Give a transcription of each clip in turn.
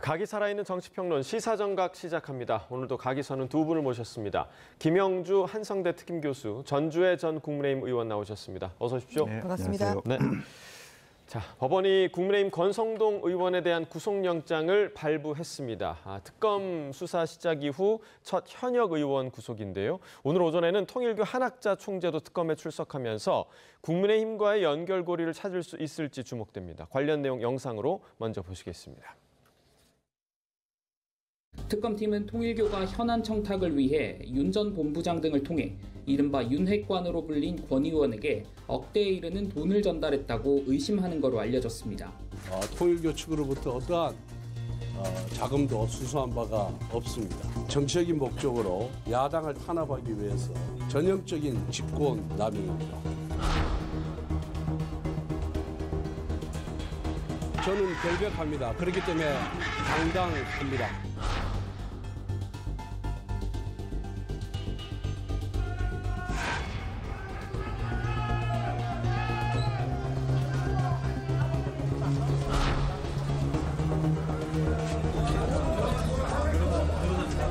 각이 살아있는 정치평론 시사정각 시작합니다. 오늘도 각이서는 두 분을 모셨습니다. 김영주 한성대 특임교수, 전주의 전 국민의힘 의원 나오셨습니다. 어서 오십시오. 네, 반갑습니다. 네. 자, 법원이 국민의힘 권성동 의원에 대한 구속영장을 발부했습니다. 특검 수사 시작 이후 첫 현역 의원 구속인데요. 오늘 오전에는 통일교 한학자 총재도 특검에 출석하면서 국민의힘과의 연결고리를 찾을 수 있을지 주목됩니다. 관련 내용 영상으로 먼저 보시겠습니다. 특검팀은 통일교가 현안 청탁을 위해 윤 전 본부장 등을 통해 이른바 윤핵관으로 불린 권 의원에게 억대에 이르는 돈을 전달했다고 의심하는 것으로 알려졌습니다. 통일교 측으로부터 어떠한 자금도 수수한 바가 없습니다. 정치적인 목적으로 야당을 탄압하기 위해서 전형적인 직권남용입니다. 저는 결백합니다. 그렇기 때문에 당당합니다.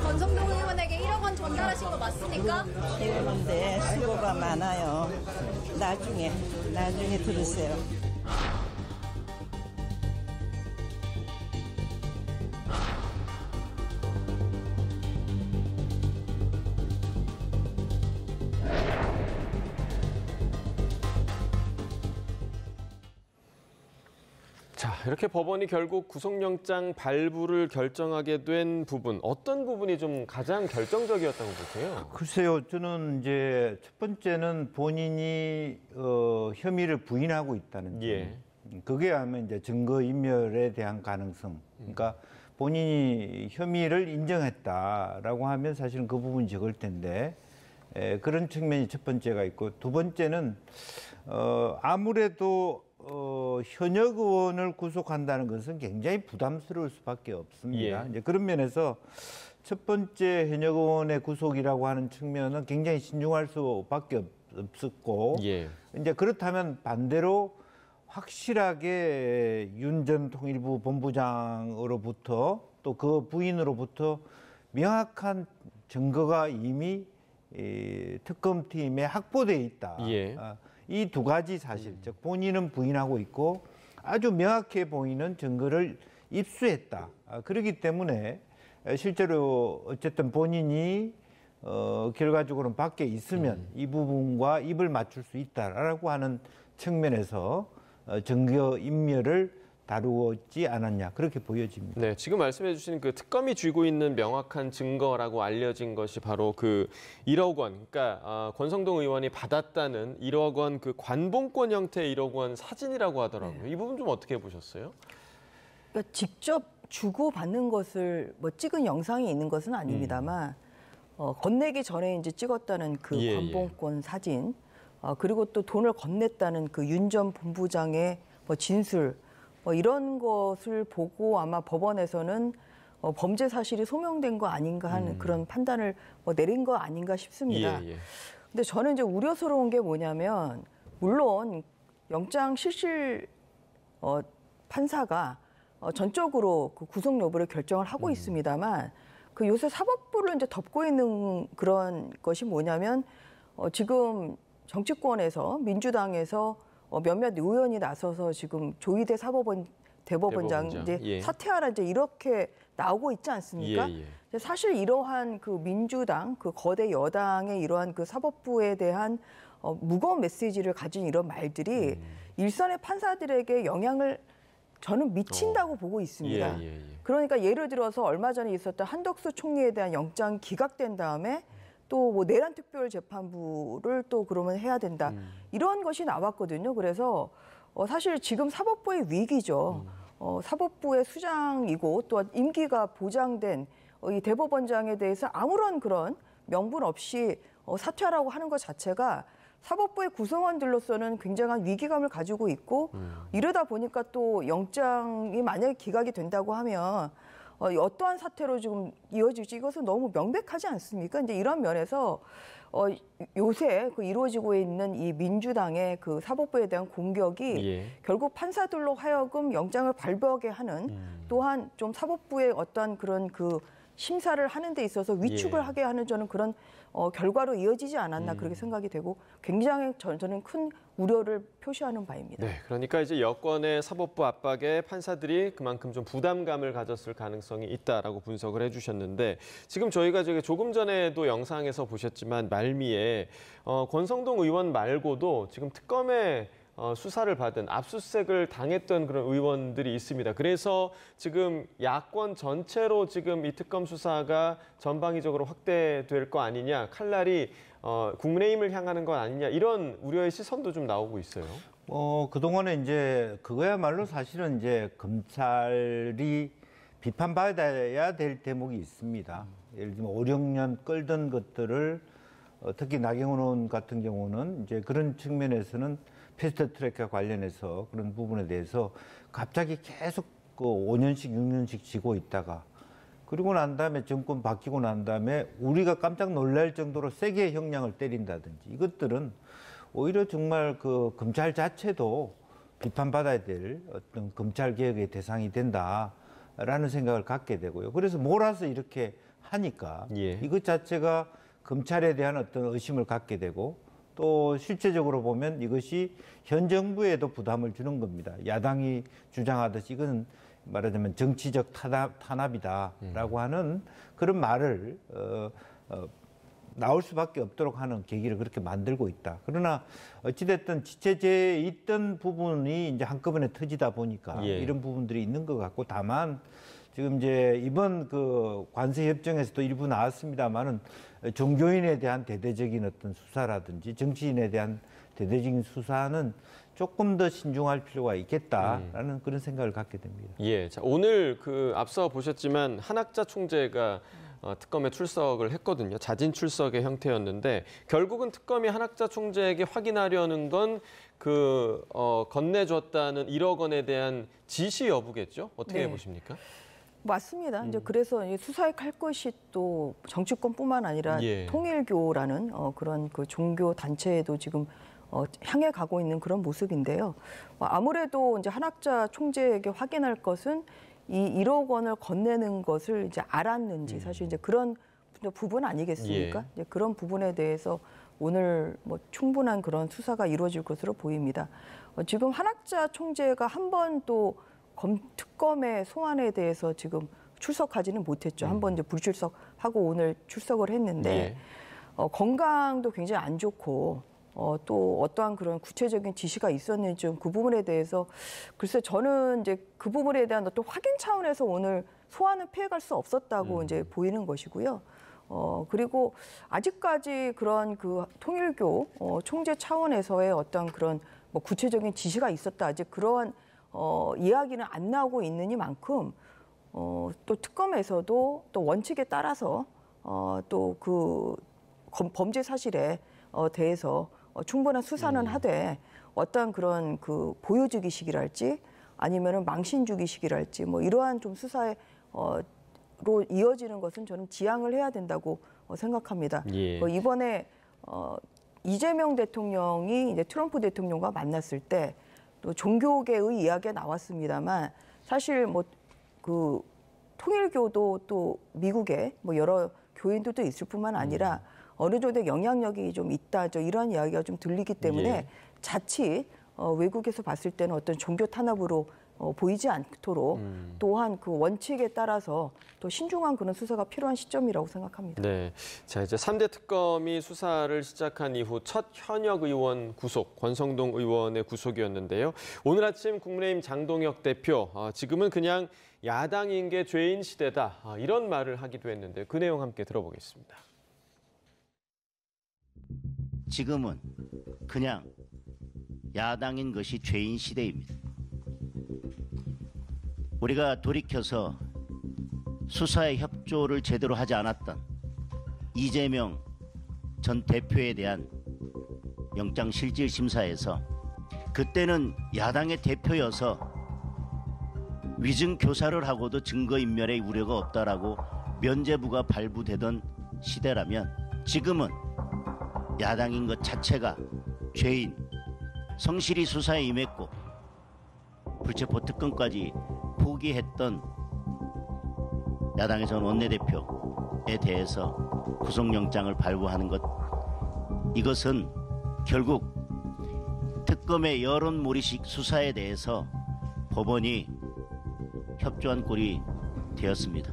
권성동 의원에게 1억 원 전달하신 거 맞습니까? 그런데 수고가 많아요. 나중에 들으세요. 자, 이렇게 법원이 결국 구속영장 발부를 결정하게 된 부분, 어떤 부분이 좀 가장 결정적이었다고 보세요? 글쎄요, 저는 이제 첫 번째는 본인이 혐의를 부인하고 있다는 점. 예. 그게 하면 이제 증거인멸에 대한 가능성. 그러니까 본인이 혐의를 인정했다라고 하면 사실은 그 부분이 적을 텐데 그런 측면이 첫 번째가 있고, 두 번째는 아무래도 현역 의원을 구속한다는 것은 굉장히 부담스러울 수밖에 없습니다. 예. 이제 그런 면에서 첫 번째 현역 의원의 구속이라고 하는 측면은 굉장히 신중할 수밖에 없었고, 예. 이제 그렇다면 반대로 확실하게 윤 전 통일부 본부장으로부터 또 그 부인으로부터 명확한 증거가 이미 특검팀에 확보돼 있다. 예. 이 두 가지 사실, 즉 본인은 부인하고 있고 아주 명확해 보이는 증거를 입수했다. 그렇기 때문에 실제로 어쨌든 본인이 결과적으로는 밖에 있으면 이 부분과 입을 맞출 수 있다라고 하는 측면에서 증거인멸을 다루었지 않았냐, 그렇게 보여집니다. 네, 지금 말씀해 주신 그 특검이 쥐고 있는 명확한 증거라고 알려진 것이 바로 그 1억 원, 그러니까 권성동 의원이 받았다는 1억 원 그 관봉권 형태의 1억 원 사진이라고 하더라고요. 이 부분 좀 어떻게 보셨어요? 그러니까 직접 주고 받는 것을 뭐 찍은 영상이 있는 것은 아닙니다만 건네기 전에 이제 찍었다는 그 예, 관봉권 사진, 그리고 또 돈을 건넸다는 그 윤 전 본부장의 뭐 진술, 이런 것을 보고 아마 법원에서는 범죄 사실이 소명된 거 아닌가 하는 그런 판단을 내린 거 아닌가 싶습니다. 예, 예. 근데 저는 이제 우려스러운 게 뭐냐면, 물론 영장 실질 판사가 전적으로 그 구속 여부를 결정을 하고 있습니다만, 그 요새 사법부를 이제 덮고 있는 그런 것이 뭐냐면, 지금 정치권에서 민주당에서 몇몇 의원이 나서서 지금 조희대 대법원장 이제 예. 사퇴하라 이제 이렇게 나오고 있지 않습니까? 예, 예. 사실 이러한 그 민주당, 그 거대 여당의 이러한 그 사법부에 대한 무거운 메시지를 가진 이런 말들이 일선의 판사들에게 영향을 저는 미친다고 보고 있습니다. 예, 예, 예. 그러니까 예를 들어서 얼마 전에 있었던 한덕수 총리에 대한 영장 기각된 다음에 또 뭐 내란 특별재판부를 또 그러면 해야 된다. 이런 것이 나왔거든요. 그래서 사실 지금 사법부의 위기죠. 사법부의 수장이고 또 임기가 보장된 이 대법원장에 대해서 아무런 그런 명분 없이 사퇴하라고 하는 것 자체가 사법부의 구성원들로서는 굉장한 위기감을 가지고 있고, 이러다 보니까 또 영장이 만약에 기각이 된다고 하면 어떠한 사태로 지금 이어질지 이것은 너무 명백하지 않습니까? 이제 이런 면에서 요새 그 이루어지고 있는 이 민주당의 그 사법부에 대한 공격이 예. 결국 판사들로 하여금 영장을 발부하게 하는 또한 좀 사법부의 어떤 그런 그 심사를 하는 데 있어서 위축을 예. 하게 하는 저는 그런 결과로 이어지지 않았나 그렇게 생각이 되고 굉장히 저는 큰 우려를 표시하는 바입니다. 네, 그러니까 이제 여권의 사법부 압박에 판사들이 그만큼 좀 부담감을 가졌을 가능성이 있다라고 분석을 해주셨는데 지금 저희가 조금 전에도 영상에서 보셨지만 말미에 권성동 의원 말고도 지금 특검에 수사를 받은 압수수색을 당했던 그런 의원들이 있습니다. 그래서 지금 야권 전체로 지금 이 특검 수사가 전방위적으로 확대될 거 아니냐, 칼날이 국민의힘을 향하는 건 아니냐 이런 우려의 시선도 좀 나오고 있어요. 그동안에 이제 그거야말로 사실은 이제 검찰이 비판받아야 될 대목이 있습니다. 예를 들면 5, 6년 끌던 것들을 특히 나경원 의원 같은 경우는 이제 그런 측면에서는 패스트트랙과 관련해서 그런 부분에 대해서 갑자기 계속 그 5년씩 6년씩 지고 있다가 그리고 난 다음에 정권 바뀌고 난 다음에 우리가 깜짝 놀랄 정도로 세게 형량을 때린다든지 이것들은 오히려 정말 그 검찰 자체도 비판받아야 될 어떤 검찰 개혁의 대상이 된다라는 생각을 갖게 되고요. 그래서 몰아서 이렇게 하니까 예. 이것 자체가 검찰에 대한 어떤 의심을 갖게 되고 또 실제적으로 보면 이것이 현 정부에도 부담을 주는 겁니다. 야당이 주장하듯이 이건 말하자면 정치적 탄압이다라고 하는 그런 말을 나올 수밖에 없도록 하는 계기를 그렇게 만들고 있다. 그러나 어찌됐든 지체제에 있던 부분이 이제 한꺼번에 터지다 보니까 예. 이런 부분들이 있는 것 같고 다만 지금 이제 이번 그 관세 협정에서도 일부 나왔습니다만은 종교인에 대한 대대적인 어떤 수사라든지 정치인에 대한 대대적인 수사는 조금 더 신중할 필요가 있겠다라는 그런 생각을 갖게 됩니다. 예, 자, 오늘 그 앞서 보셨지만 한학자 총재가 특검에 출석을 했거든요. 자진 출석의 형태였는데 결국은 특검이 한학자 총재에게 확인하려는 건 그 건네줬다는 1억 원에 대한 지시 여부겠죠? 어떻게 네. 보십니까? 맞습니다. 이제 그래서 수사에 칼 것이 또 정치권뿐만 아니라 예. 통일교라는 그런 그 종교 단체에도 지금 향해 가고 있는 그런 모습인데요. 아무래도 이제 한학자 총재에게 확인할 것은 이 1억 원을 건네는 것을 이제 알았는지 사실 이제 그런 부분 아니겠습니까? 예. 이제 그런 부분에 대해서 오늘 뭐 충분한 그런 수사가 이루어질 것으로 보입니다. 지금 한학자 총재가 한 번 또 특검의 소환에 대해서 지금 출석하지는 못했죠. 한 번 이제 불출석하고 오늘 출석을 했는데 예. 건강도 굉장히 안 좋고 또 어떠한 그런 구체적인 지시가 있었는지 좀 그 부분에 대해서 글쎄 저는 이제 그 부분에 대한 어떤 확인 차원에서 오늘 소환을 피해갈 수 없었다고 이제 보이는 것이고요. 그리고 아직까지 그런 그 통일교 총재 차원에서의 어떤 그런 뭐 구체적인 지시가 있었다 아직 그러한 이야기는 안 나오고 있느니만큼 또 특검에서도 또 원칙에 따라서 또 그 범죄 사실에 대해서 충분한 수사는 하되 어떤 그런 그 보여주기식이랄지 아니면은 망신주기식이랄지 뭐 이러한 좀 수사에 로 이어지는 것은 저는 지양을 해야 된다고 생각합니다. 예. 이번에 이재명 대통령이 이제 트럼프 대통령과 만났을 때 또 종교계의 이야기가 나왔습니다만 사실 뭐 그 통일교도 또 미국에 뭐 여러 교인들도 있을 뿐만 아니라 어느 정도의 영향력이 좀 있다 이런 이야기가 좀 들리기 때문에 예. 자칫 외국에서 봤을 때는 어떤 종교 탄압으로 보이지 않도록 또한 그 원칙에 따라서 또 신중한 그런 수사가 필요한 시점이라고 생각합니다. 네, 자 이제 3대 특검이 수사를 시작한 이후 첫 현역 의원 구속, 권성동 의원의 구속이었는데요. 오늘 아침 국민의힘 장동혁 대표, 지금은 그냥 야당인 게 죄인 시대다 이런 말을 하기도 했는데 그 내용 함께 들어보겠습니다. 지금은 그냥 야당인 것이 죄인 시대입니다. 우리가 돌이켜서 수사에 협조를 제대로 하지 않았던 이재명 전 대표에 대한 영장실질심사에서 그때는 야당의 대표여서 위증 교사를 하고도 증거인멸의 우려가 없다라고 면죄부가 발부되던 시대라면 지금은 야당인 것 자체가 죄인, 성실히 수사에 임했고 불체포 특권까지 포기했던 야당의 전 원내대표에 대해서 구속영장을 발부하는 것, 이것은 결국 특검의 여론몰이식 수사에 대해서 법원이 협조한 꼴이 되었습니다.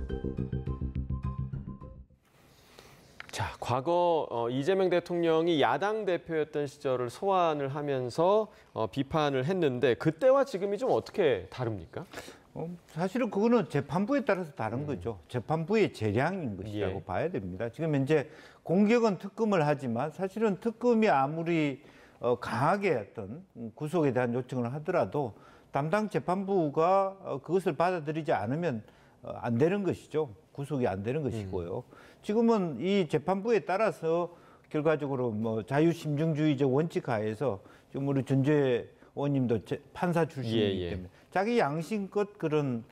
자, 과거 이재명 대통령이 야당 대표였던 시절을 소환을 하면서 비판을 했는데 그때와 지금이 좀 어떻게 다릅니까? 사실은 그거는 재판부에 따라서 다른 거죠. 재판부의 재량인 것이라고 예. 봐야 됩니다. 지금 현재 공격은 특검을 하지만 사실은 특검이 아무리 강하게 어떤 구속에 대한 요청을 하더라도 담당 재판부가 그것을 받아들이지 않으면 안 되는 것이죠. 구속이 안 되는 것이고요. 지금은 이 재판부에 따라서 결과적으로 뭐 자유심증주의적 원칙 하에서 지금 우리 전주의 의원님도 판사 출신이기 때문에 자기 양심껏 그런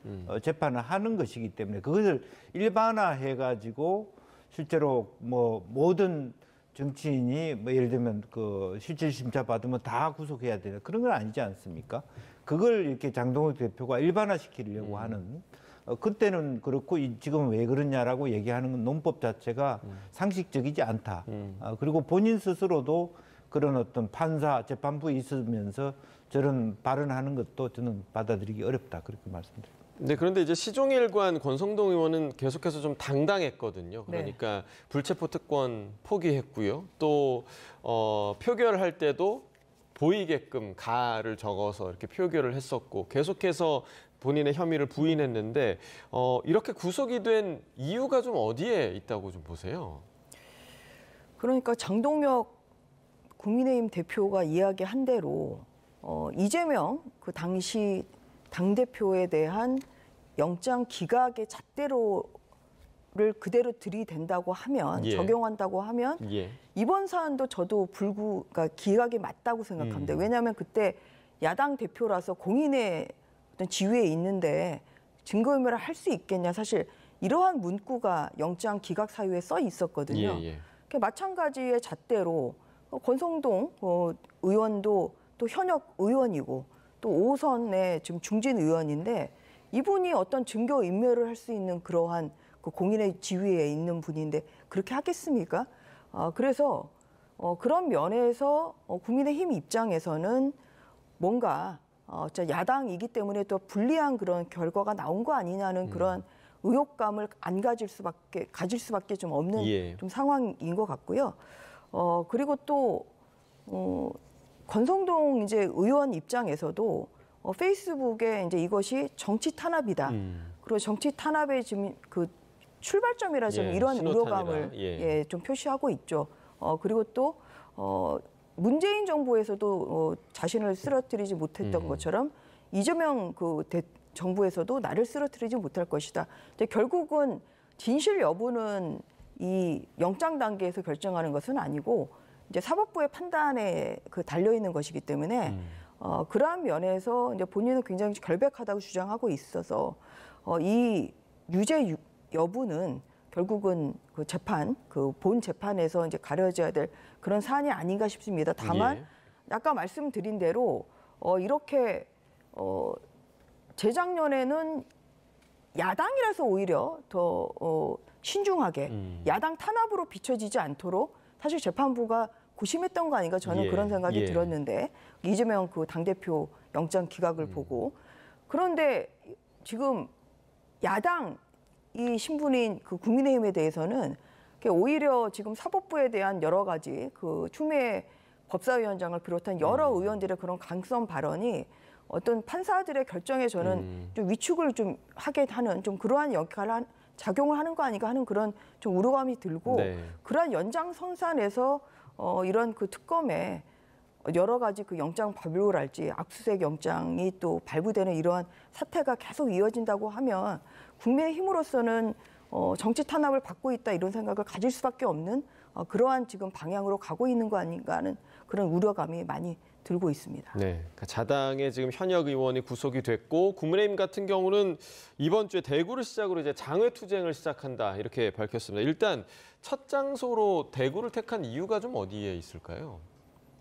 재판을 하는 것이기 때문에 그것을 일반화해 가지고 실제로 뭐 모든 정치인이 뭐 예를 들면 그 실질 심사 받으면 다 구속해야 되는 그런 건 아니지 않습니까? 그걸 이렇게 장동혁 대표가 일반화시키려고 하는 그때는 그렇고 지금은 왜 그러냐라고 얘기하는 건 논법 자체가 상식적이지 않다. 그리고 본인 스스로도 그런 어떤 판사 재판부에 있으면서 저런 발언하는 것도 저는 받아들이기 어렵다 그렇게 말씀드립니다. 네, 그런데 이제 시종일관 권성동 의원은 계속해서 좀 당당했거든요. 그러니까 불체포 특권 포기했고요. 또 표결할 때도 보이게끔 가를 적어서 이렇게 표결을 했었고 계속해서 본인의 혐의를 부인했는데 이렇게 구속이 된 이유가 좀 어디에 있다고 좀 보세요? 그러니까 장동혁 국민의힘 대표가 이야기한 대로 이재명 그 당시 당대표에 대한 영장 기각의 잣대로를 그대로 들이댄다고 하면 적용한다고 하면 이번 사안도 저도 그러니까 기각이 맞다고 생각합니다. 왜냐하면 그때 야당 대표라서 공인의 어떤 지위에 있는데 증거인멸을 할 수 있겠냐. 사실 이러한 문구가 영장 기각 사유에 써 있었거든요. 마찬가지의 잣대로 권성동 의원도 또 현역 의원이고 또 5선의 지금 중진 의원인데 이분이 어떤 증거 인멸을 할 수 있는 그러한 그 공인의 지위에 있는 분인데 그렇게 하겠습니까? 그래서 그런 면에서 국민의힘 입장에서는 뭔가 야당이기 때문에 또 불리한 그런 결과가 나온 거 아니냐는 그런 의혹감을 안 가질 수밖에 좀 없는 좀 상황인 것 같고요. 그리고 또 권성동 이제 의원 입장에서도 페이스북에 이제 이것이 정치 탄압이다. 그리고 정치 탄압의 지금 그 출발점이라 지금 이런 우려감을 좀 표시하고 있죠. 그리고 또 문재인 정부에서도 자신을 쓰러뜨리지 못했던 것처럼 이재명 그 정부에서도 나를 쓰러뜨리지 못할 것이다. 근데 결국은 진실 여부는 이 영장 단계에서 결정하는 것은 아니고 이제 사법부의 판단에 달려 있는 것이기 때문에 그러한 면에서 이제 본인은 굉장히 결백하다고 주장하고 있어서 이 유죄 여부는 결국은 그 재판, 그 본 재판에서 이제 가려져야 될 그런 사안이 아닌가 싶습니다. 다만 아까 말씀드린 대로 이렇게 재작년에는 야당이라서 오히려 더 신중하게 야당 탄압으로 비춰지지 않도록 사실 재판부가 고심했던 거 아닌가 저는 그런 생각이 들었는데 이재명 그 당대표 영장 기각을 보고 그런데 지금 야당 이 신분인 그 국민의힘에 대해서는 오히려 지금 사법부에 대한 여러 가지 그 추미애 법사위원장을 비롯한 여러 의원들의 그런 강성 발언이 어떤 판사들의 결정에 저는 좀 위축을 좀 하게 하는 좀 그러한 역할을 작용을 하는 거 아닌가 하는 그런 좀 우려감이 들고 그러한 연장선상에서 이런 그 특검에 여러 가지 그 영장 발부랄지 압수수색 영장이 또 발부되는 이러한 사태가 계속 이어진다고 하면 국민의힘으로서는 정치 탄압을 받고 있다 이런 생각을 가질 수밖에 없는 그러한 지금 방향으로 가고 있는 거 아닌가 하는 그런 우려감이 많이 들고 있습니다. 네, 그러니까 자당의 지금 현역 의원이 구속이 됐고 국민의힘 같은 경우는 이번 주에 대구를 시작으로 이제 장외 투쟁을 시작한다 이렇게 밝혔습니다. 일단 첫 장소로 대구를 택한 이유가 좀 어디에 있을까요?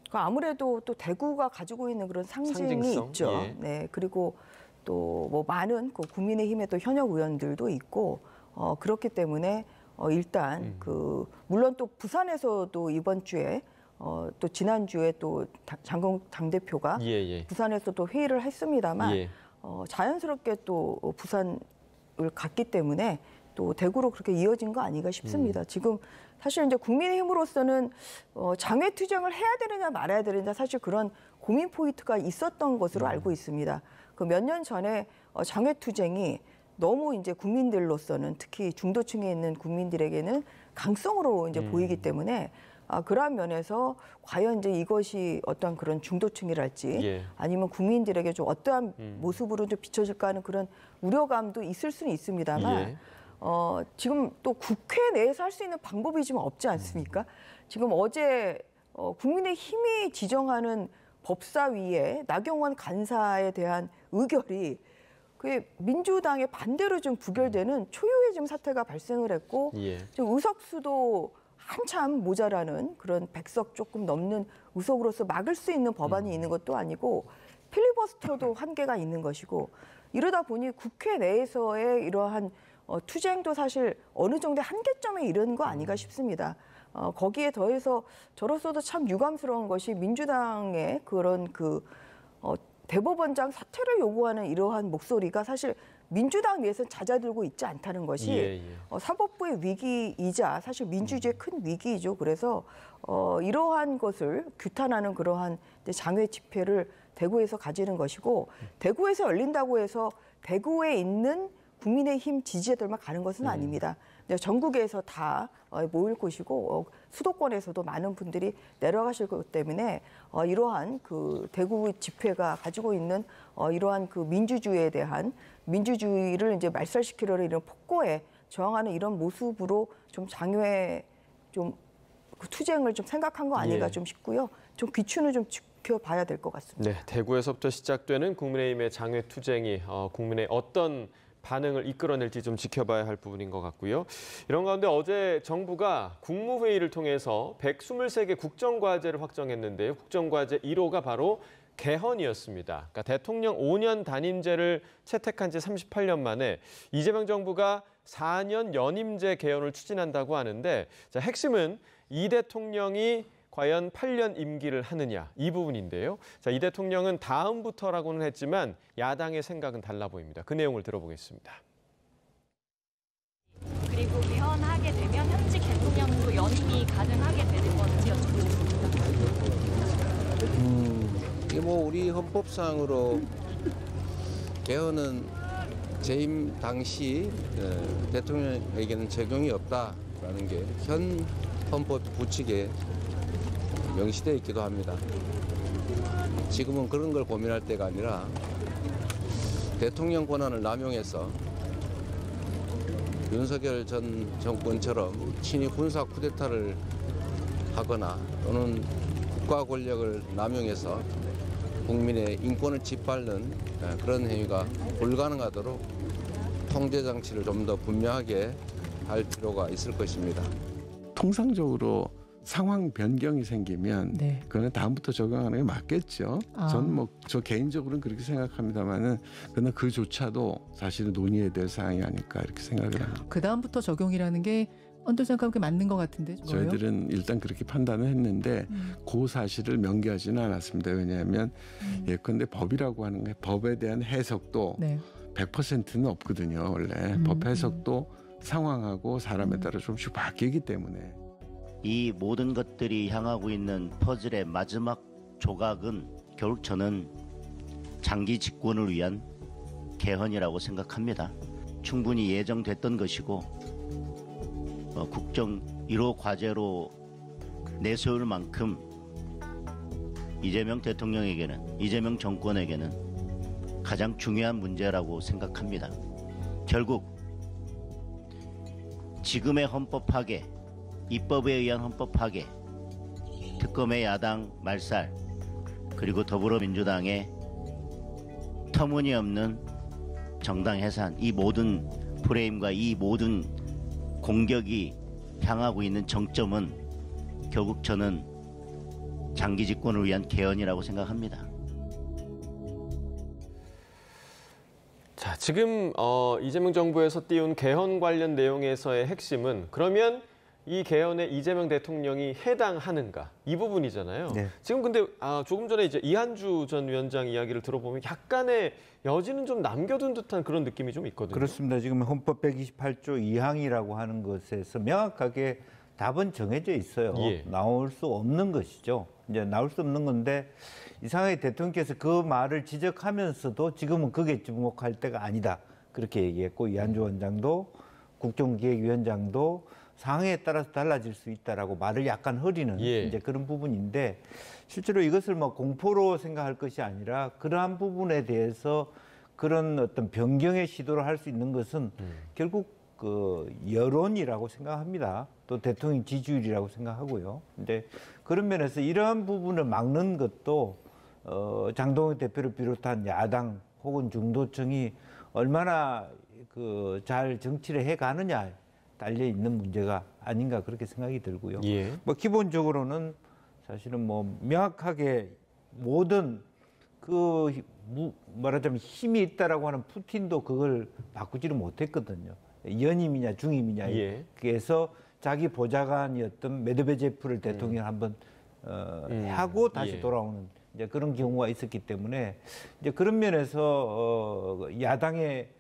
그러니까 아무래도 또 대구가 가지고 있는 그런 상징이 상징성? 있죠. 예. 네, 그리고 또 뭐 많은 그 국민의힘의 또 현역 의원들도 있고 그렇기 때문에 일단 그 물론 또 부산에서도 이번 주에 또 지난주에 또 장국 당대표가 부산에서 또 회의를 했습니다만 자연스럽게 또 부산을 갔기 때문에 또 대구로 그렇게 이어진 거 아닌가 싶습니다. 지금 사실 이제 국민의힘으로서는 장외 투쟁을 해야 되느냐 말아야 되느냐 사실 그런 고민 포인트가 있었던 것으로 알고 있습니다. 그 몇 년 전에 장외 투쟁이 너무 이제 국민들로서는 특히 중도층에 있는 국민들에게는 강성으로 이제 보이기 때문에 그러한 면에서 과연 이제 이것이 어떤 그런 중도층이랄지 아니면 국민들에게 좀 어떠한 모습으로 좀 비춰질까 하는 그런 우려감도 있을 수는 있습니다만 지금 또 국회 내에서 할 수 있는 방법이 좀 없지 않습니까? 지금 어제 국민의힘이 지정하는 법사위에 나경원 간사에 대한 의결이 그게 민주당의 반대로 좀 부결되는 초유의 지금 사태가 발생을 했고 지금 의석수도 한참 모자라는 그런 100석 조금 넘는 의석으로서 막을 수 있는 법안이 있는 것도 아니고 필리버스터도 한계가 있는 것이고 이러다 보니 국회 내에서의 이러한 투쟁도 사실 어느 정도의 한계점에 이른 거 아닌가 싶습니다. 거기에 더해서 저로서도 참 유감스러운 것이 민주당의 그런 대법원장 사퇴를 요구하는 이러한 목소리가 사실 민주당 내에서는 잦아들고 있지 않다는 것이 사법부의 위기이자 사실 민주주의의 큰 위기이죠. 그래서 이러한 것을 규탄하는 그러한 장외 집회를 대구에서 가지는 것이고 대구에서 열린다고 해서 대구에 있는 국민의힘 지지자들만 가는 것은 아닙니다. 전국에서 다 모일 곳이고 수도권에서도 많은 분들이 내려가실 것 때문에 이러한 그 대구 집회가 가지고 있는 이러한 그 민주주의에 대한 민주주의를 이제 말살시키려는 이런 폭거에 저항하는 이런 모습으로 좀 장외 좀 그 투쟁을 좀 생각한 거 아닌가 좀 싶고요. 좀 귀추는 좀 지켜봐야 될 것 같습니다. 네, 대구에서부터 시작되는 국민의힘의 장외 투쟁이 국민의 어떤 반응을 이끌어낼지 좀 지켜봐야 할 부분인 것 같고요. 이런 가운데 어제 정부가 국무회의를 통해서 123개 국정과제를 확정했는데요. 국정과제 1호가 바로 개헌이었습니다. 그러니까 대통령 5년 단임제를 채택한 지 38년 만에 이재명 정부가 4년 연임제 개헌을 추진한다고 하는데 핵심은 이 대통령이 과연 8년 임기를 하느냐 이 부분인데요. 이 대통령은 다음부터라고는 했지만 야당의 생각은 달라 보입니다. 그 내용을 들어보겠습니다. 그리고 개헌하게 되면 현직 대통령도 연임이 가능하게 되는 건지 여쭤보겠습니다. 이게 뭐 우리 헌법상으로 개헌은 재임 당시 대통령에게는 적용이 없다라는 게 현 헌법 구칙에 명시되어 있기도 합니다. 지금은 그런 걸 고민할 때가 아니라 대통령 권한을 남용해서 윤석열 전 정권처럼 친위 군사 쿠데타를 하거나 또는 국가 권력을 남용해서 국민의 인권을 짓밟는 그런 행위가 불가능하도록 통제 장치를 좀 더 분명하게 할 필요가 있을 것입니다. 통상적으로 상황 변경이 생기면 그거는 다음부터 적용하는 게 맞겠죠. 저는 뭐 저 개인적으로는 그렇게 생각합니다만은 그러나 그조차도 사실은 논의해야 될 사항이 아닐까 이렇게 생각을 합니다. 그 다음부터 적용이라는 게 언뜻 생각하면 맞는 것 같은데 저희들은 일단 그렇게 판단을 했는데 그 사실을 명기하지는 않았습니다. 왜냐하면 예컨대 법이라고 하는 게 법에 대한 해석도 100%는 없거든요. 원래 법 해석도 상황하고 사람에 따라 조금씩 바뀌기 때문에 이 모든 것들이 향하고 있는 퍼즐의 마지막 조각은 결국 저는 장기 집권을 위한 개헌이라고 생각합니다. 충분히 예정됐던 것이고 국정 1호 과제로 내세울 만큼 이재명 대통령에게는 이재명 정권에게는 가장 중요한 문제라고 생각합니다. 결국 지금의 헌법 파괴, 입법에 의한 헌법 파괴, 특검의 야당 말살, 그리고 더불어민주당의 터무니없는 정당 해산, 이 모든 프레임과 이 모든 공격이 향하고 있는 정점은 결국 저는 장기 집권을 위한 개헌이라고 생각합니다. 자, 지금 이재명 정부에서 띄운 개헌 관련 내용에서의 핵심은 그러면 이 개헌에 이재명 대통령이 해당하는가 이 부분이잖아요. 네. 지금 근데 조금 전에 이제 이한주 전 위원장 이야기를 들어보면 약간의 여지는 좀 남겨둔 듯한 그런 느낌이 좀 있거든요. 그렇습니다. 지금 헌법 128조 2항이라고 하는 것에서 명확하게 답은 정해져 있어요. 예. 나올 수 없는 것이죠. 이제 나올 수 없는 건데 이상하게 대통령께서 그 말을 지적하면서도 지금은 그게 주목할 때가 아니다. 그렇게 얘기했고 이한주 원장도 국정기획위원장도 상황에 따라서 달라질 수 있다라고 말을 약간 흐리는 이제 그런 부분인데 실제로 이것을 뭐 공포로 생각할 것이 아니라 그러한 부분에 대해서 그런 어떤 변경의 시도를 할 수 있는 것은 결국 그 여론이라고 생각합니다. 또 대통령 지지율이라고 생각하고요. 근데 그런 면에서 이러한 부분을 막는 것도 장동혁 대표를 비롯한 야당 혹은 중도층이 얼마나 그 잘 정치를 해가느냐 딸려 있는 문제가 아닌가 그렇게 생각이 들고요. 뭐 기본적으로는 사실은 뭐 명확하게 모든 그 말하자면 힘이 있다라고 하는 푸틴도 그걸 바꾸지를 못했거든요. 연임이냐 중임이냐 그래서 자기 보좌관이었던 메드베제프를 대통령 한번 하고 다시 돌아오는 이제 그런 경우가 있었기 때문에 이제 그런 면에서 야당의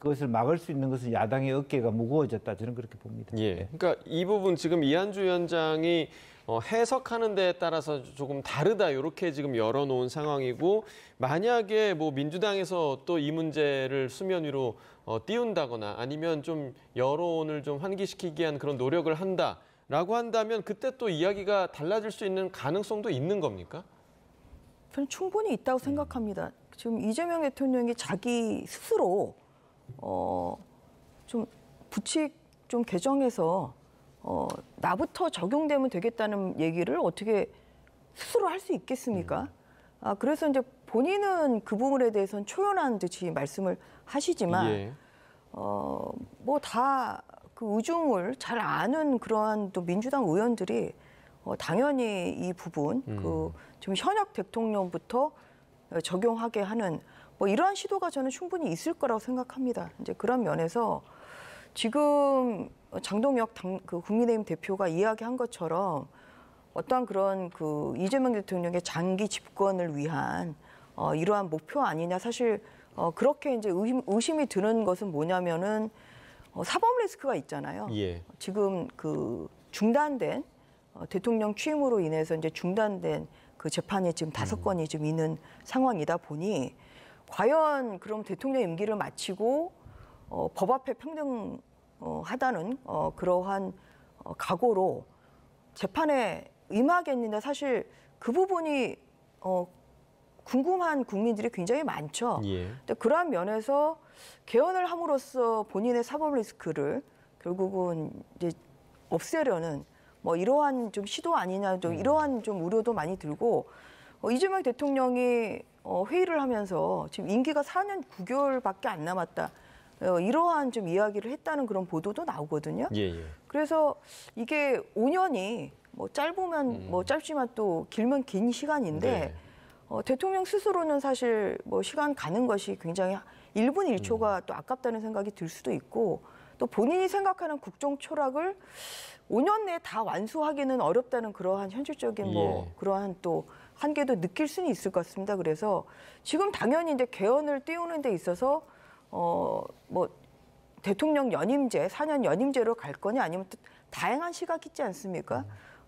그것을 막을 수 있는 것은 야당의 어깨가 무거워졌다 저는 그렇게 봅니다. 그러니까 이 부분 지금 이한주 위원장이 해석하는 데에 따라서 조금 다르다 이렇게 지금 열어놓은 상황이고 만약에 뭐 민주당에서 또 이 문제를 수면 위로 띄운다거나 아니면 좀 여론을 좀 환기시키기 위한 그런 노력을 한다라고 한다면 그때 또 이야기가 달라질 수 있는 가능성도 있는 겁니까? 저는 충분히 있다고 생각합니다. 지금 이재명 대통령이 자기 스스로 좀 부칙 좀 개정해서 나부터 적용되면 되겠다는 얘기를 어떻게 스스로 할 수 있겠습니까? 그래서 이제 본인은 그 부분에 대해서는 초연한 듯이 말씀을 하시지만 뭐 다 그 의중을 잘 아는 그러한 또 민주당 의원들이 당연히 이 부분 그 지금 현역 대통령부터 적용하게 하는 뭐 이러한 시도가 저는 충분히 있을 거라고 생각합니다. 이제 그런 면에서 지금 장동혁 그 국민의힘 대표가 이야기한 것처럼 어떠한 그런 그 이재명 대통령의 장기 집권을 위한 이러한 목표 아니냐 사실 그렇게 이제 의심이 드는 것은 뭐냐면은 사법 리스크가 있잖아요. 지금 그 중단된 대통령 취임으로 인해서 이제 중단된 그 재판이 지금 5건이 지금 있는 상황이다 보니 과연 그럼 대통령 임기를 마치고 법 앞에 평등하다는 그러한 각오로 재판에 임하겠는데 사실 그 부분이 궁금한 국민들이 굉장히 많죠. 근데 그러한 면에서 개헌을 함으로써 본인의 사법 리스크를 결국은 이제 없애려는 뭐 이러한 좀 시도 아니냐, 좀 이러한 좀 우려도 많이 들고 이재명 대통령이 회의를 하면서 지금 임기가 4년 9개월밖에 안 남았다. 이러한 좀 이야기를 했다는 그런 보도도 나오거든요. 그래서 이게 5년이 뭐 짧으면 뭐 짧지만 또 길면 긴 시간인데 대통령 스스로는 사실 뭐 시간 가는 것이 굉장히 1분 1초가 또 아깝다는 생각이 들 수도 있고 또 본인이 생각하는 국정 철학을 5년 내에 다 완수하기는 어렵다는 그러한 현실적인 뭐 그러한 또 한계도 느낄 수는 있을 것 같습니다. 그래서 지금 당연히 이제 개헌을 띄우는 데 있어서 뭐 대통령 연임제, 4년 연임제로 갈 거냐 아니면 또 다양한 시각이 있지 않습니까?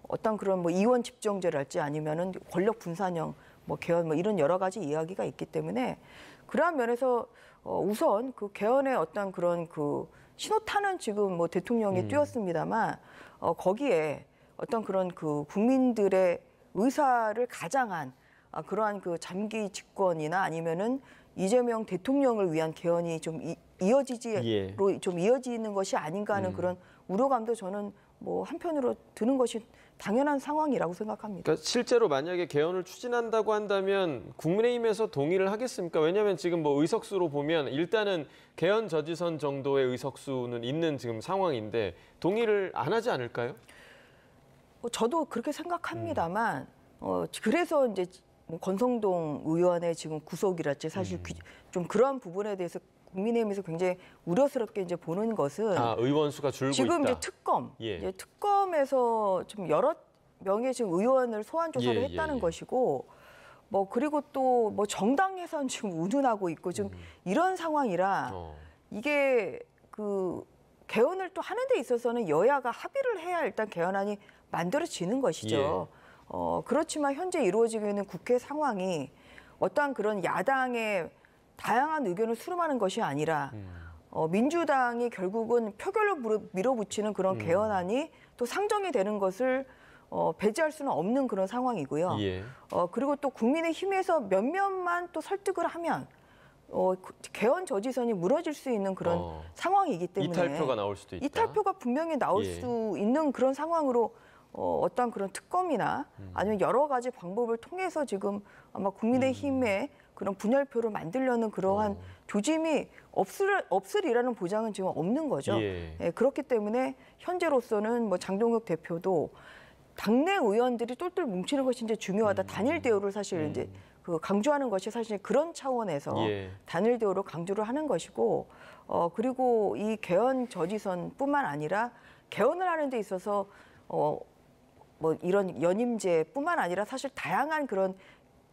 어떤 그런 뭐 이원 집정제랄지 아니면은 권력 분산형 뭐 개헌 뭐 이런 여러 가지 이야기가 있기 때문에 그러한 면에서 우선 그 개헌의 어떤 그런 그 신호탄은 지금 뭐 대통령이 띄웠습니다만 거기에 어떤 그런 그 국민들의 의사를 가장한 그러한 그 장기 집권이나 아니면은 이재명 대통령을 위한 개헌이 좀 좀 이어지는 것이 아닌가 하는 그런 우려감도 저는 뭐 한편으로 드는 것이 당연한 상황이라고 생각합니다. 그러니까 실제로 만약에 개헌을 추진한다고 한다면 국민의힘에서 동의를 하겠습니까? 왜냐하면 지금 뭐 의석수로 보면 일단은 개헌 저지선 정도의 의석수는 있는 지금 상황인데 동의를 안 하지 않을까요? 저도 그렇게 생각합니다만 그래서 이제 뭐 권성동 의원의 지금 구속이랄지 사실 좀 그러한 부분에 대해서 국민의힘에서 굉장히 우려스럽게 이제 보는 것은 의원 수가 줄고 지금 있다. 이제 특검, 이제 특검에서 좀 여러 명의 지금 의원을 소환 조사를 했다는 것이고, 뭐 그리고 또 뭐 정당 예산 지금 운운하고 있고 지금 이런 상황이라 이게 그 개헌을 또 하는 데 있어서는 여야가 합의를 해야 일단 개헌안이 만들어지는 것이죠. 그렇지만 현재 이루어지고 있는 국회 상황이 어떠한 그런 야당의 다양한 의견을 수렴하는 것이 아니라 민주당이 결국은 표결로 밀어붙이는 그런 개헌안이 또 상정이 되는 것을 배제할 수는 없는 그런 상황이고요. 그리고 또 국민의힘에서 몇몇만 또 설득을 하면 개헌 저지선이 무너질 수 있는 그런 상황이기 때문에 이탈표가 나올 수도 있다. 이탈표가 분명히 나올 수 있는 그런 상황으로 어떤 그런 특검이나 아니면 여러 가지 방법을 통해서 지금 아마 국민의힘의 그런 분열표를 만들려는 그러한 조짐이 없으리라는 보장은 지금 없는 거죠. 그렇기 때문에 현재로서는 뭐 장동혁 대표도 당내 의원들이 똘똘 뭉치는 것이 이제 중요하다. 단일 대우를 사실 이제 그 강조하는 것이 사실 그런 차원에서 단일 대우로 강조를 하는 것이고, 그리고 이 개헌 저지선뿐만 아니라 개헌을 하는 데 있어서 뭐 이런 연임제뿐만 아니라 사실 다양한 그런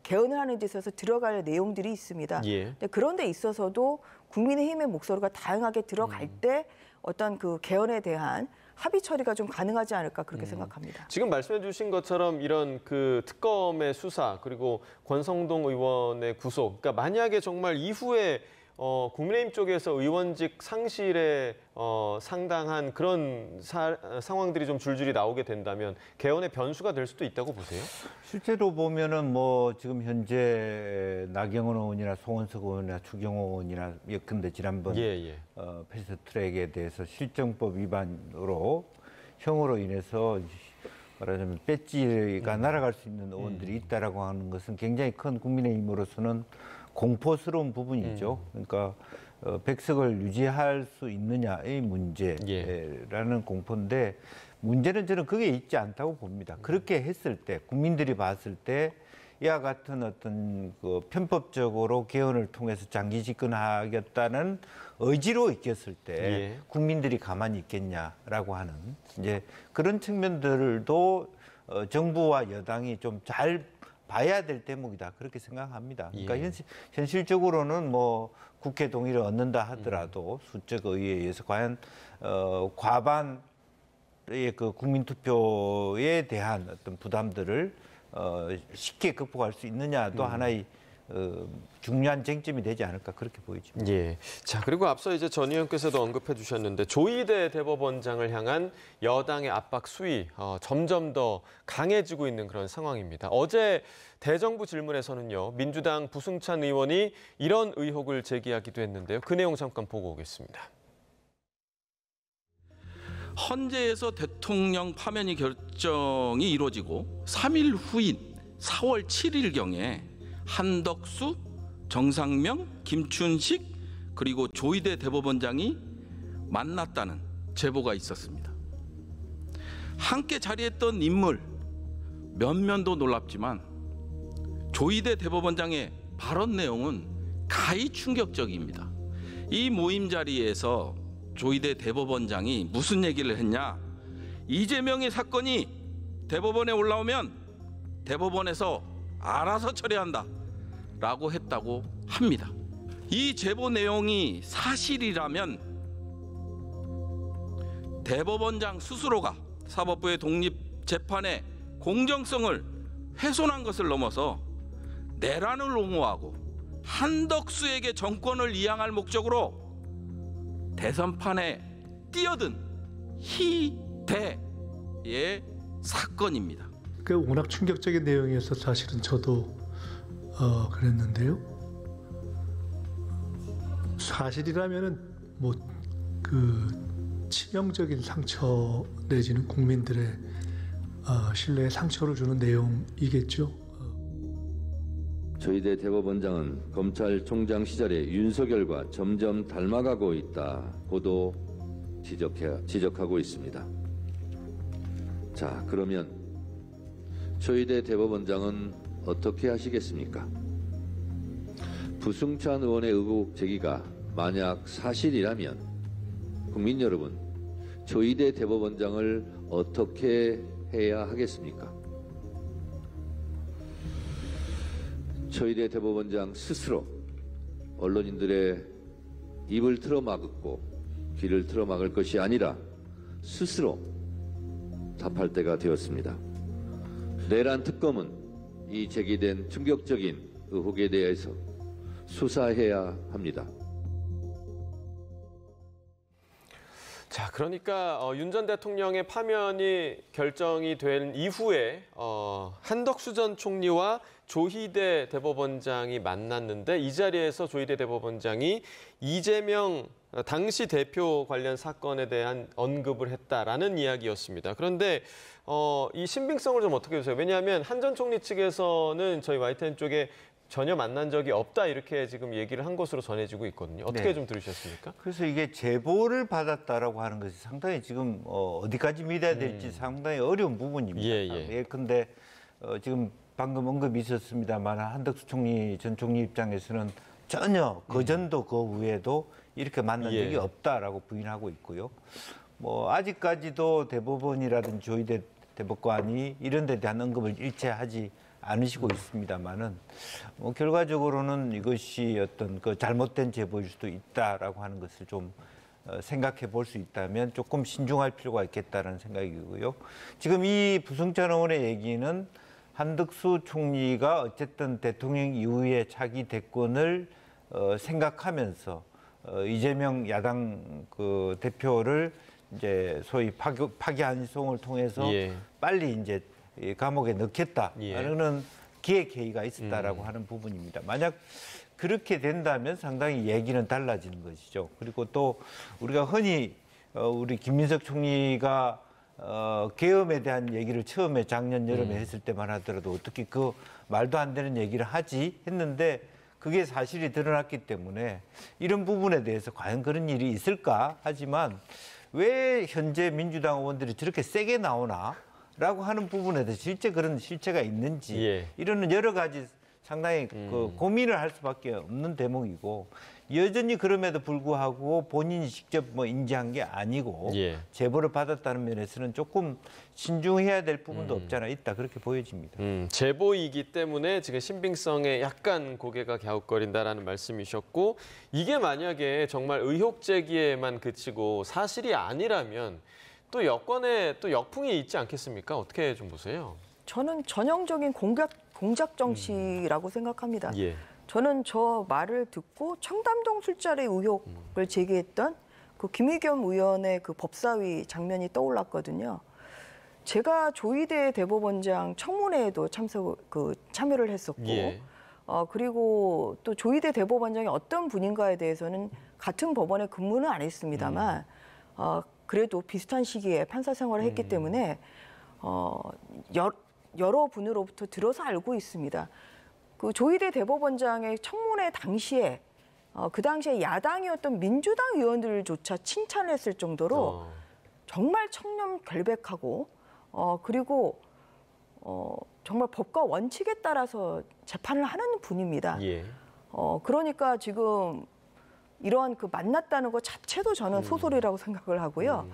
개헌을 하는 데 있어서 들어갈 내용들이 있습니다. 근데 그런 데 있어서도 국민의힘의 목소리가 다양하게 들어갈 때 어떤 그 개헌에 대한 합의 처리가 좀 가능하지 않을까 그렇게 생각합니다. 지금 말씀해 주신 것처럼 이런 그 특검의 수사 그리고 권성동 의원의 구속, 그러니까 만약에 정말 이후에 국민의힘 쪽에서 의원직 상실에 상당한 그런 상황들이 좀 줄줄이 나오게 된다면 개헌의 변수가 될 수도 있다고 보세요? 실제로 보면은 뭐 지금 현재 나경원 의원이나 송원석 의원이나 추경호 의원이나 예컨대 지난번 패스트트랙에 대해서 실정법 위반으로 형으로 인해서 말하자면 배지가 날아갈 수 있는 의원들이 있다라고 하는 것은 굉장히 큰 국민의힘으로서는 공포스러운 부분이죠. 그러니까 백석을 유지할 수 있느냐의 문제라는 공포인데 문제는 저는 그게 있지 않다고 봅니다. 그렇게 했을 때 국민들이 봤을 때 이와 같은 어떤 그 편법적으로 개헌을 통해서 장기 집권하겠다는 의지로 있겠을 때 국민들이 가만히 있겠냐라고 하는 이제 그런 측면들도 정부와 여당이 좀 잘 봐야 될 대목이다 그렇게 생각합니다. 그러니까 현실적으로는 뭐 국회 동의를 얻는다 하더라도 수적 의회에 의해서 과연 과반의 그 국민 투표에 대한 어떤 부담들을 쉽게 극복할 수 있느냐도 하나의 중요한 쟁점이 되지 않을까 그렇게 보이죠. 자, 그리고 앞서 이제 전 의원께서도 언급해 주셨는데 조희대 대법원장을 향한 여당의 압박 수위 점점 더 강해지고 있는 그런 상황입니다. 어제 대정부 질문에서는요, 민주당 부승찬 의원이 이런 의혹을 제기하기도 했는데요. 그 내용 잠깐 보고 오겠습니다. 헌재에서 대통령 파면이 결정이 이루어지고 3일 후인 4월 7일경에 한덕수, 정상명, 김춘식 그리고 조희대 대법원장이 만났다는 제보가 있었습니다. 함께 자리했던 인물 면면도 놀랍지만 조희대 대법원장의 발언 내용은 가히 충격적입니다. 이 모임 자리에서 조희대 대법원장이 무슨 얘기를 했냐? 이재명의 사건이 대법원에 올라오면 대법원에서 알아서 처리한다 라고 했다고 합니다. 이 제보 내용이 사실이라면 대법원장 스스로가 사법부의 독립재판의 공정성을 훼손한 것을 넘어서 내란을 옹호하고 한덕수에게 정권을 이양할 목적으로 대선판에 뛰어든 희대의 사건입니다. 그 워낙 충격적인 내용이어서 사실은 저도 그랬는데요. 사실이라면은 뭐 그 치명적인 상처 내지는 국민들의 신뢰에 상처를 주는 내용이겠죠. 조희대 대법원장은 검찰총장 시절의 윤석열과 점점 닮아가고 있다고도 지적하고 있습니다. 자, 그러면 조희대 대법원장은 어떻게 하시겠습니까? 부승찬 의원의 의혹 제기가 만약 사실이라면 국민 여러분, 조희대 대법원장을 어떻게 해야 하겠습니까? 조희대 대법원장 스스로 언론인들의 입을 틀어막고 귀를 틀어막을 것이 아니라 스스로 답할 때가 되었습니다. 내란 특검은 이 제기된 충격적인 의혹에 대해서 수사해야 합니다. 자, 그러니까 윤 전 대통령의 파면이 결정이 된 이후에 한덕수 전 총리와 조희대 대법원장이 만났는데 이 자리에서 조희대 대법원장이 이재명 당시 대표 관련 사건에 대한 언급을 했다라는 이야기였습니다. 그런데 이 신빙성을 좀 어떻게 보세요? 왜냐하면 한 전 총리 측에서는 저희 YTN 쪽에 전혀 만난 적이 없다 이렇게 지금 얘기를 한 것으로 전해지고 있거든요. 어떻게 네. 좀 들으셨습니까? 그래서 이게 제보를 받았다라고 하는 것이 상당히 지금 어디까지 믿어야 될지 상당히 어려운 부분입니다. 예컨대 지금 방금 언급이 있었습니다만 한덕수 총리 전 총리 입장에서는 전혀 그전도 그 후에도 이렇게 만난 적이 없다라고 부인하고 있고요. 뭐 아직까지도 대법원이라든지 조희대 대법관이 이런 데 대한 언급을 일체하지 않으시고 있습니다만은 결과적으로는 이것이 어떤 그 잘못된 제보일 수도 있다라고 하는 것을 좀 생각해 볼 수 있다면 조금 신중할 필요가 있겠다는 생각이고요. 지금 이 부승찬 의원의 얘기는 한덕수 총리가 어쨌든 대통령 이후에 차기 대권을 생각하면서 이재명 야당 그 대표를 이제 소위 파기환송을 통해서 빨리 이제 감옥에 넣겠다라는 기획회의가 있었다라고 하는 부분입니다. 만약 그렇게 된다면 상당히 얘기는 달라지는 것이죠. 그리고 또 우리가 흔히 우리 김민석 총리가 계엄에 대한 얘기를 처음에 작년 여름에 했을 때만 하더라도 어떻게 그 말도 안 되는 얘기를 하지 했는데 그게 사실이 드러났기 때문에 이런 부분에 대해서 과연 그런 일이 있을까 하지만 왜 현재 민주당 의원들이 저렇게 세게 나오나? 라고 하는 부분에 대해서 실제 그런 실체가 있는지 이런 여러 가지 상당히 그 고민을 할 수밖에 없는 대목이고 여전히 그럼에도 불구하고 본인이 직접 뭐 인지한 게 아니고 제보를 받았다는 면에서는 조금 신중해야 될 부분도 없지 않아 있다 그렇게 보여집니다. 제보이기 때문에 지금 신빙성에 약간 고개가 갸웃거린다라는 말씀이셨고 이게 만약에 정말 의혹 제기에만 그치고 사실이 아니라면 또 여권에 또 역풍이 있지 않겠습니까? 어떻게 좀 보세요? 저는 전형적인 공작 정치라고 생각합니다. 저는 저 말을 듣고 청담동 술자리 의혹을 제기했던 그 김의겸 의원의 그 법사위 장면이 떠올랐거든요. 제가 조희대 대법원장 청문회에도 참여를 했었고, 그리고 또 조희대 대법원장이 어떤 분인가에 대해서는 같은 법원에 근무는 안 했습니다만, 그래도 비슷한 시기에 판사 생활을 했기 때문에 여러 분으로부터 들어서 알고 있습니다. 그 조희대 대법원장의 청문회 당시에 그 당시에 야당이었던 민주당 의원들조차 칭찬을 했을 정도로 정말 청렴결백하고 그리고 정말 법과 원칙에 따라서 재판을 하는 분입니다. 그러니까 지금 이러한 그 만났다는 것 자체도 저는 소설이라고 생각을 하고요.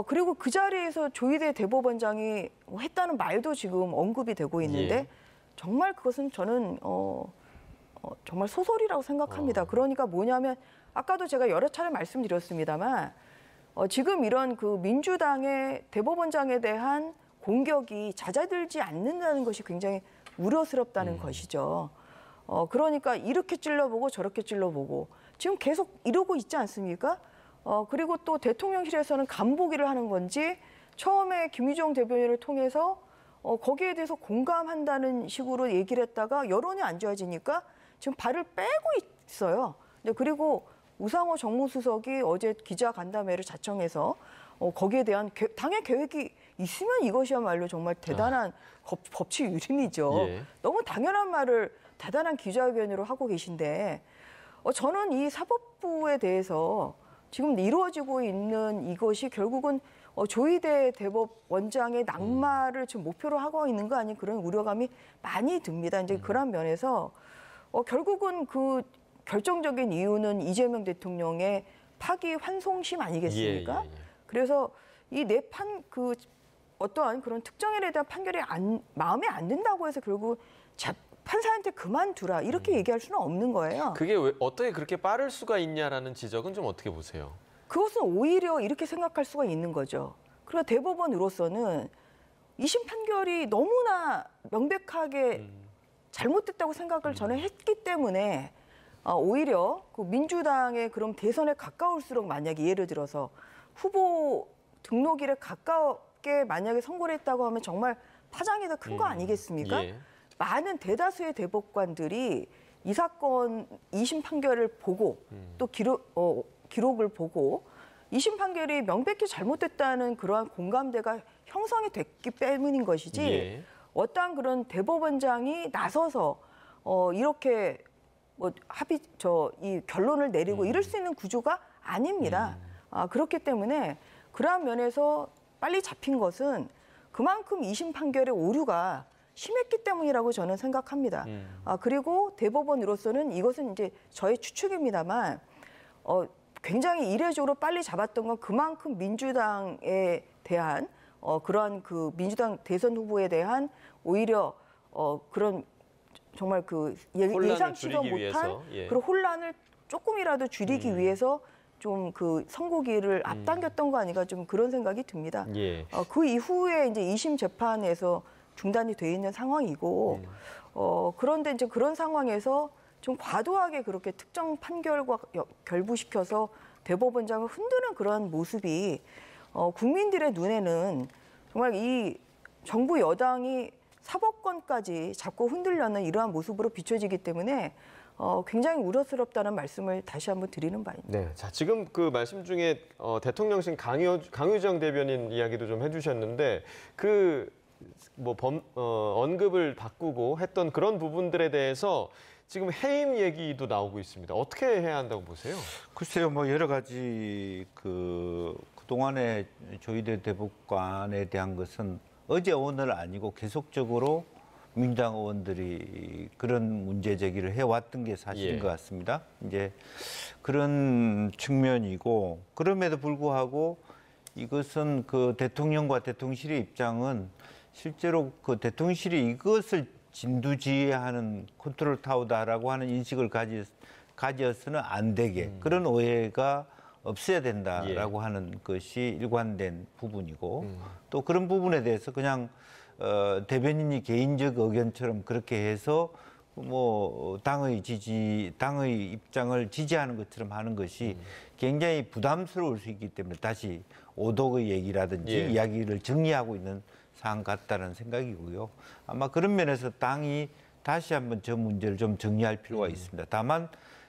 그리고 그 자리에서 조희대 대법원장이 했다는 말도 지금 언급이 되고 있는데 정말 그것은 저는 정말 소설이라고 생각합니다. 그러니까 뭐냐면 아까도 제가 여러 차례 말씀드렸습니다만 지금 이런 그 민주당의 대법원장에 대한 공격이 잦아들지 않는다는 것이 굉장히 우려스럽다는 것이죠. 그러니까 이렇게 찔러보고 저렇게 찔러보고 지금 계속 이러고 있지 않습니까? 그리고 또 대통령실에서는 간보기를 하는 건지 처음에 김유정 대변인을 통해서 거기에 대해서 공감한다는 식으로 얘기를 했다가 여론이 안 좋아지니까 지금 발을 빼고 있어요. 그리고 우상호 정무수석이 어제 기자간담회를 자청해서 거기에 대한 당의 계획이 있으면 이것이야말로 정말 대단한 법치 유린이죠. 예. 너무 당연한 말을 대단한 기자회견으로 하고 계신데 저는 이 사법부에 대해서 지금 이루어지고 있는 이것이 결국은 조희대 대법원장의 낙마를 지금 목표로 하고 있는 거 아닌 그런 우려감이 많이 듭니다. 이제 그런 면에서 결국은 그 결정적인 이유는 이재명 대통령의 파기 환송심 아니겠습니까? 그래서 이 어떠한 그런 특정인에 대한 판결이 마음에 안 든다고 해서 결국 판사한테 그만두라 이렇게 얘기할 수는 없는 거예요. 그게 어떻게 그렇게 빠를 수가 있냐라는 지적은 좀 어떻게 보세요? 그것은 오히려 이렇게 생각할 수가 있는 거죠. 그리고 대법원으로서는 2심 판결이 너무나 명백하게 잘못됐다고 생각을 저는 했기 때문에 오히려 그 민주당의 그럼 대선에 가까울수록 만약에 예를 들어서 후보 등록일에 가깝게 만약에 선고를 했다고 하면 정말 파장이 더 큰 거 아니겠습니까? 예. 많은 대다수의 대법관들이 이 사건 2심 판결을 보고 또 기록을 보고 2심 판결이 명백히 잘못됐다는 그러한 공감대가 형성이 됐기 때문인 것이지 예. 어떠한 그런 대법원장이 나서서 이렇게 이 결론을 내리고 이럴 수 있는 구조가 아닙니다. 그렇기 때문에 그러한 면에서 빨리 잡힌 것은 그만큼 2심 판결의 오류가 심했기 때문이라고 저는 생각합니다. 그리고 대법원으로서는 이것은 이제 저의 추측입니다만 굉장히 이례적으로 빨리 잡았던 건 그만큼 민주당에 대한 그러한 그 민주당 대선 후보에 대한 오히려 그런 정말 그 예상치도 못한 그런 혼란을 조금이라도 줄이기 위해서 좀 그 선고기를 앞당겼던 거 아닌가 좀 그런 생각이 듭니다. 예. 그 이후에 이제 2심 재판에서 중단이 돼 있는 상황이고 그런데 이제 그런 상황에서 좀 과도하게 그렇게 특정 판결과 결부시켜서 대법원장을 흔드는 그런 모습이 국민들의 눈에는 정말 이 정부 여당이 사법권까지 자꾸 흔들려는 이러한 모습으로 비춰지기 때문에 굉장히 우려스럽다는 말씀을 다시 한번 드리는 바입니다. 네, 자 지금 그 말씀 중에 대통령실 강효정 대변인 이야기도 좀 해주셨는데 언급을 바꾸고 했던 그런 부분들에 대해서 지금 해임 얘기도 나오고 있습니다. 어떻게 해야 한다고 보세요? 글쎄요, 여러 가지 그동안의 조희대 대법관에 대한 것은 어제 오늘 아니고 계속적으로 민주당 의원들이 그런 문제 제기를 해왔던 게 사실인 것 같습니다. 이제 그런 측면이고 그럼에도 불구하고 이것은 그 대통령과 대통령실의 입장은 실제로 그 대통령실이 이것을 진두지휘하는 컨트롤 타워다라고 하는 인식을 가져서는 안 되게 그런 오해가 없어야 된다라고 하는 것이 일관된 부분이고 또 그런 부분에 대해서 그냥 대변인이 개인적 의견처럼 그렇게 해서 당의 입장을 지지하는 것처럼 하는 것이 굉장히 부담스러울 수 있기 때문에 다시 오독의 얘기라든지 이야기를 정리하고 있는 상황 같다는 생각이고요. 아마 그런 면에서 당이 다시 한번 저 문제를 좀 정리할 필요가 있습니다. 다만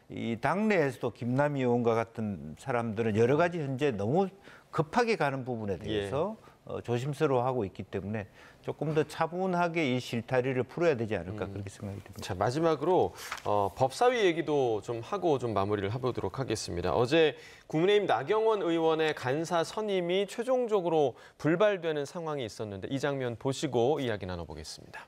이 당내에서도 김남희 의원과 같은 사람들은 여러 가지 현재 너무 급하게 가는 부분에 대해서 조심스러워하고 있기 때문에 조금 더 차분하게 이 실타리를 풀어야 되지 않을까 그렇게 생각이 듭니다. 자, 마지막으로 법사위 얘기도 좀 하고 좀 마무리를 해보도록 하겠습니다. 어제 국민의힘 나경원 의원의 간사 선임이 최종적으로 불발되는 상황이 있었는데 이 장면 보시고 이야기 나눠보겠습니다.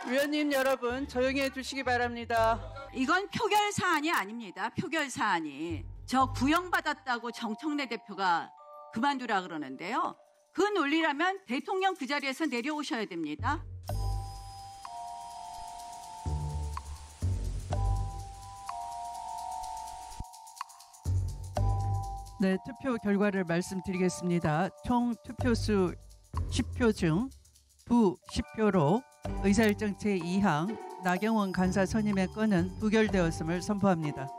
위원님 여러분 조용히 해주시기 바랍니다. 이건 표결 사안이 아닙니다. 표결 사안이. 저 구형받았다고 정청래 대표가 그만두라 그러는데요. 그 논리라면 대통령 그 자리에서 내려오셔야 됩니다. 네, 투표 결과를 말씀드리겠습니다. 총 투표수 10표 중 부 10표로 의사일정 제2항 나경원 간사 선임의 건은 부결되었음을 선포합니다.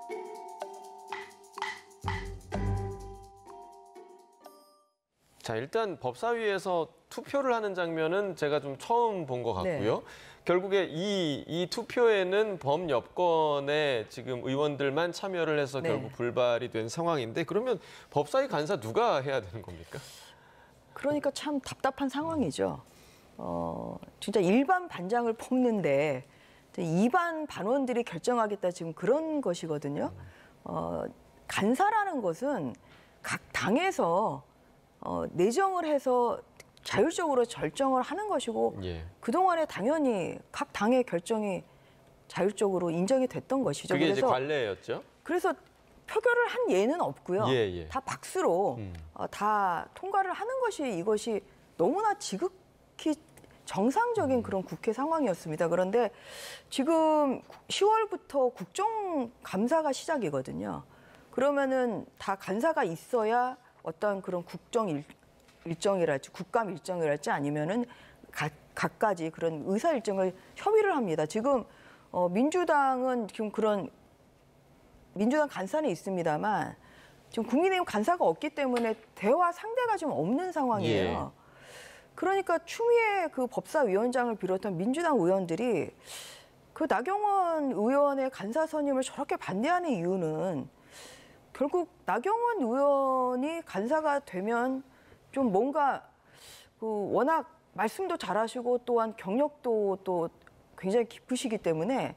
자, 일단 법사위에서 투표를 하는 장면은 제가 좀 처음 본 것 같고요. 네. 결국에 이 투표에는 범여권의 지금 의원들만 참여를 해서 네. 결국 불발이 된 상황인데 그러면 법사위 간사 누가 해야 되는 겁니까? 그러니까 참 답답한 상황이죠. 진짜 일반 반장을 뽑는데 이반 반원들이 결정하겠다 지금 그런 것이거든요. 간사라는 것은 각 당에서 내정을 해서 자율적으로 결정을 하는 것이고 예. 그동안에 당연히 각 당의 결정이 자율적으로 인정이 됐던 것이죠. 그게 이제 관례였죠? 그래서 표결을 한 예는 없고요. 예. 다 박수로 다 통과를 하는 것이 이것이 너무나 지극히 정상적인 그런 국회 상황이었습니다. 그런데 지금 10월부터 국정감사가 시작이거든요. 그러면은 다 간사가 있어야 어떤 그런 국정 일정이랄지 국감 일정이랄지 아니면은 각가지 그런 의사 일정을 협의를 합니다. 지금 민주당은 지금 그런 민주당 간사는 있습니다만 지금 국민의힘 간사가 없기 때문에 대화 상대가 좀 없는 상황이에요. 예. 그러니까 추미애 그 법사위원장을 비롯한 민주당 의원들이 그 나경원 의원의 간사 선임을 저렇게 반대하는 이유는 결국 나경원 의원이 간사가 되면 좀 뭔가 그 워낙 말씀도 잘하시고 또한 경력도 또 굉장히 깊으시기 때문에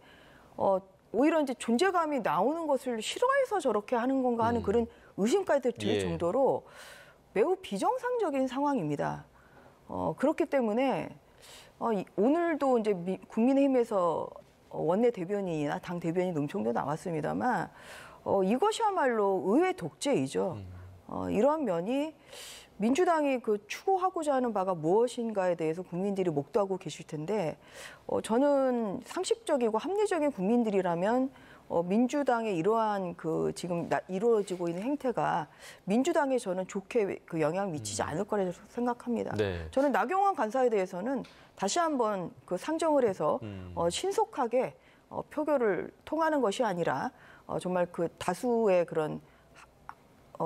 오히려 이제 존재감이 나오는 것을 싫어해서 저렇게 하는 건가 하는 그런 의심까지 들 정도로 매우 비정상적인 상황입니다. 그렇기 때문에 오늘도 이제 국민의힘에서 원내 대변인이나 당 대변인 논평도 나왔습니다만 이것이야말로 의회 독재이죠. 이러한 면이 민주당이 그 추구하고자 하는 바가 무엇인가에 대해서 국민들이 목도하고 계실 텐데 저는 상식적이고 합리적인 국민들이라면 민주당의 이러한 그 지금 이루어지고 있는 행태가 민주당에 저는 좋게 그 영향을 미치지 않을 거라고 생각합니다. 네. 저는 나경원 간사에 대해서는 다시 한번 그 상정을 해서 신속하게 표결을 통하는 것이 아니라 정말 그 다수의 그런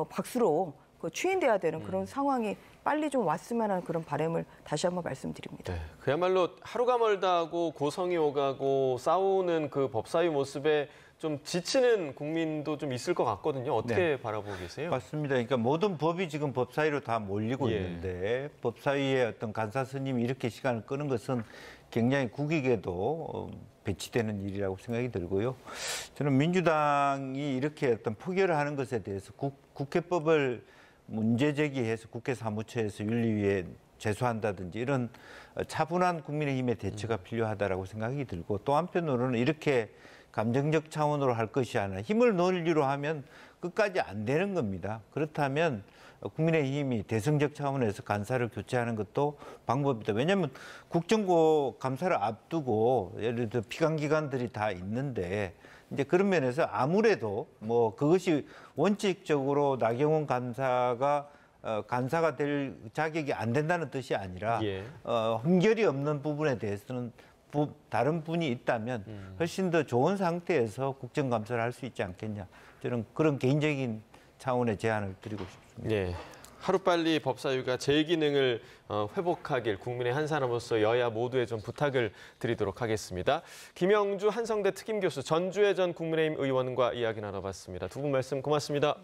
박수로 그 추인돼야 되는 그런 상황이 빨리 좀 왔으면 하는 그런 바람을 다시 한번 말씀드립니다. 네, 그야말로 하루가 멀다 하고 고성이 오가고 싸우는 그 법사위 모습에 좀 지치는 국민도 좀 있을 것 같거든요. 어떻게 바라보고 계세요? 맞습니다. 그러니까 모든 법이 지금 법사위로 다 몰리고 있는데 법사위의 어떤 간사 스님이 이렇게 시간을 끄는 것은 굉장히 국익에도 배치되는 일이라고 생각이 들고요. 저는 민주당이 이렇게 어떤 포결을 하는 것에 대해서 국회법을 문제 제기해서 국회 사무처에서 윤리위에 제소한다든지 이런 차분한 국민의힘의 대처가 필요하다라고 생각이 들고 또 한편으로는 이렇게 감정적 차원으로 할 것이 아니라 힘을 논리로 하면 끝까지 안 되는 겁니다. 그렇다면 국민의힘이 대승적 차원에서 간사를 교체하는 것도 방법이다. 왜냐하면 국정고 감사를 앞두고 예를 들어 피감기관들이 다 있는데 이제 그런 면에서 아무래도 뭐 그것이 원칙적으로 나경원 간사가 간사가 될 자격이 안 된다는 뜻이 아니라 흠결이 없는 부분에 대해서는 다른 분이 있다면 훨씬 더 좋은 상태에서 국정감사를 할 수 있지 않겠냐. 저는 그런 개인적인 차원의 제안을 드리고 싶습니다. 네. 하루빨리 법사위가 제 기능을 회복하길 국민의 한 사람으로서 여야 모두에 좀 부탁을 드리도록 하겠습니다. 김영주 한성대 특임교수, 전주혜 전 국민의힘 의원과 이야기 나눠봤습니다. 두 분 말씀 고맙습니다.